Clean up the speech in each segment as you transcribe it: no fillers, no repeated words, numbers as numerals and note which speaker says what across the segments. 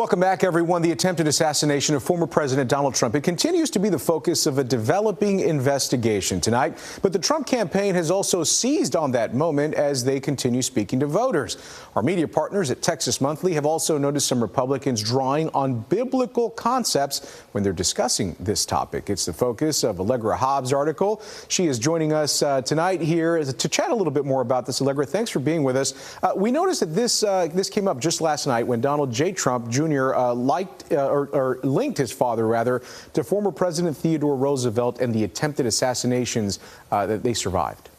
Speaker 1: Welcome back, everyone. The attempted assassination of former President Donald Trump. It continues to be the focus of a developing investigation tonight. But the Trump campaign has also seized on that moment as they continue speaking to voters. Our media partners at Texas Monthly have also noticed some Republicans drawing on biblical concepts when they're discussing this topic. It's the focus of Allegra Hobbs' article. She is joining us tonight here to chat a little bit more about this. Allegra, thanks for being with us. We noticed that this came up just last night when Donald J. Trump Jr. Linked his father, rather, to former President Theodore Roosevelt and the attempted assassinations that they survived.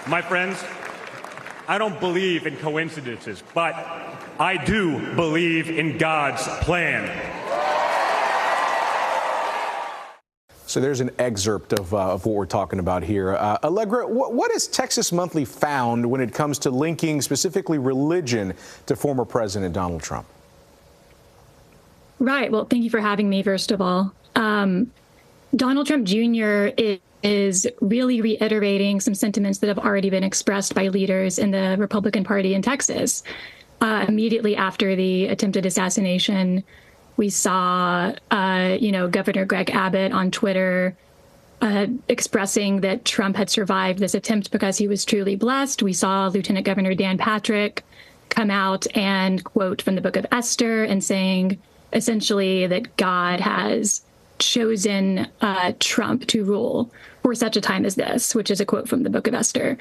Speaker 2: My friends, I don't believe in coincidences, but I do believe in God's plan.
Speaker 1: So there's an excerpt of what we're talking about here. Allegra, what has Texas Monthly found when it comes to linking specifically religion to former President Donald Trump?
Speaker 3: Right. Well, thank you for having me, first of all. Donald Trump Jr. is really reiterating some sentiments that have already been expressed by leaders in the Republican Party in Texas. Immediately after the attempted assassination, we saw, Governor Greg Abbott on Twitter expressing that Trump had survived this attempt because he was truly blessed. We saw Lieutenant Governor Dan Patrick come out and quote from the book of Esther and saying, essentially, that God has chosen Trump to rule for such a time as this, which is a quote from the book of Esther.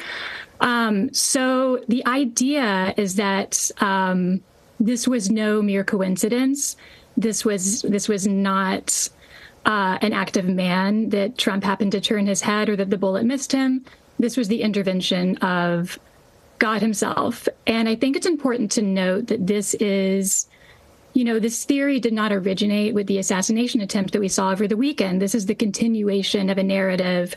Speaker 3: So the idea is that this was no mere coincidence. This was not an act of man that Trump happened to turn his head or that the bullet missed him. This was the intervention of God himself. And I think it's important to note that this theory did not originate with the assassination attempt that we saw over the weekend. This is the continuation of a narrative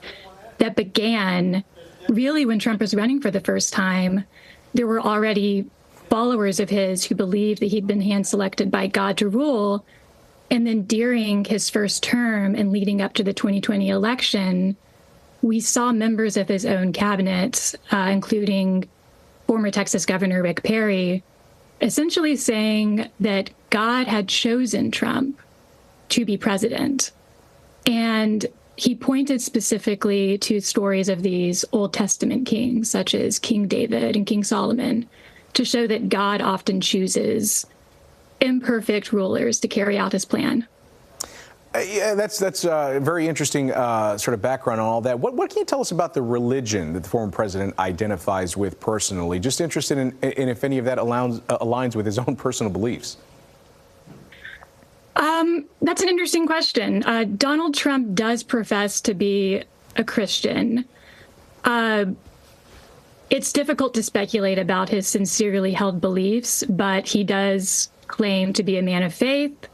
Speaker 3: that began really when Trump was running for the first time. There were already followers of his who believed that he'd been hand-selected by God to rule. And then during his first term and leading up to the 2020 election, we saw members of his own cabinet, including former Texas Governor Rick Perry, essentially saying that God had chosen Trump to be president. And he pointed specifically to stories of these Old Testament kings, such as King David and King Solomon, to show that God often chooses imperfect rulers to carry out his plan.
Speaker 1: Yeah, that's a very interesting sort of background on all that. What can you tell us about the religion that the former president identifies with personally? Just interested in if any of that aligns with his own personal beliefs.
Speaker 3: That's an interesting question. Donald Trump does profess to be a Christian. It's difficult to speculate about his sincerely held beliefs, but he does claim to be a man of faith.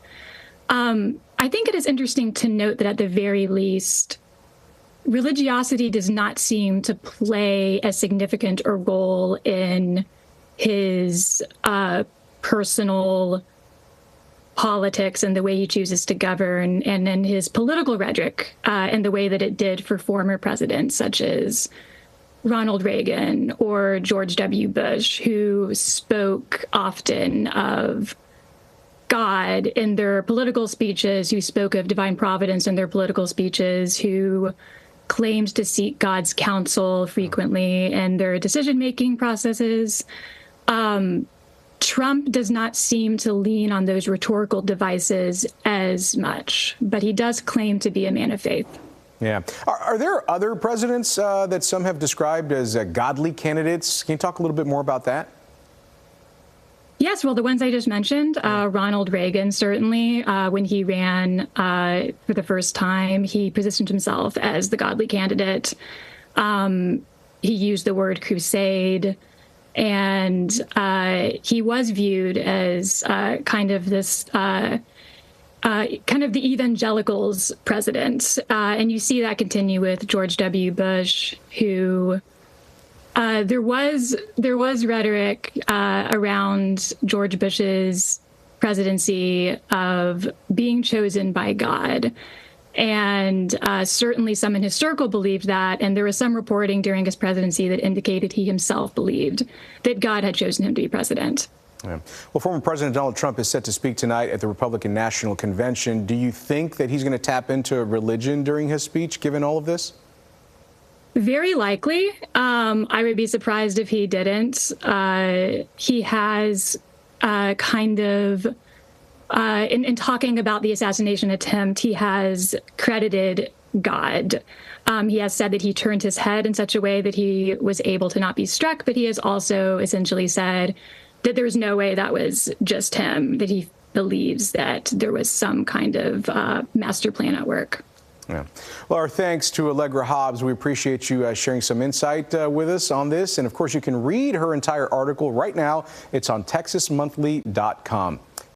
Speaker 3: I think it is interesting to note that at the very least, religiosity does not seem to play a significant a role in his personal politics and the way he chooses to govern, and in his political rhetoric and the way that it did for former presidents such as Ronald Reagan or George W. Bush, who spoke often of God in their political speeches, who spoke of divine providence in their political speeches, who claimed to seek God's counsel frequently in their decision-making processes. Trump does not seem to lean on those rhetorical devices as much, but he does claim to be a man of faith.
Speaker 1: Yeah. Are there other presidents that some have described as godly candidates? Can you talk a little bit more about that?
Speaker 3: Yes, well, the ones I just mentioned, Ronald Reagan, certainly, when he ran for the first time, he positioned himself as the godly candidate. He used the word crusade, and he was viewed as kind of the evangelicals president. And you see that continue with George W. Bush, who there was rhetoric around George Bush's presidency of being chosen by God. And certainly some in his circle believed that. And there was some reporting during his presidency that indicated he himself believed that God had chosen him to be president.
Speaker 1: Yeah. Well, former President Donald Trump is set to speak tonight at the Republican National Convention. Do you think that he's going to tap into religion during his speech, given all of this?
Speaker 3: Very likely. I would be surprised if he didn't. He has in talking about the assassination attempt, he has credited God. He has said that he turned his head in such a way that he was able to not be struck, but he has also essentially said that there's no way that was just him, that he believes that there was some kind of master plan at work.
Speaker 1: Yeah. Well, our thanks to Allegra Hobbs. We appreciate you sharing some insight with us on this. And of course, you can read her entire article right now. It's on TexasMonthly.com.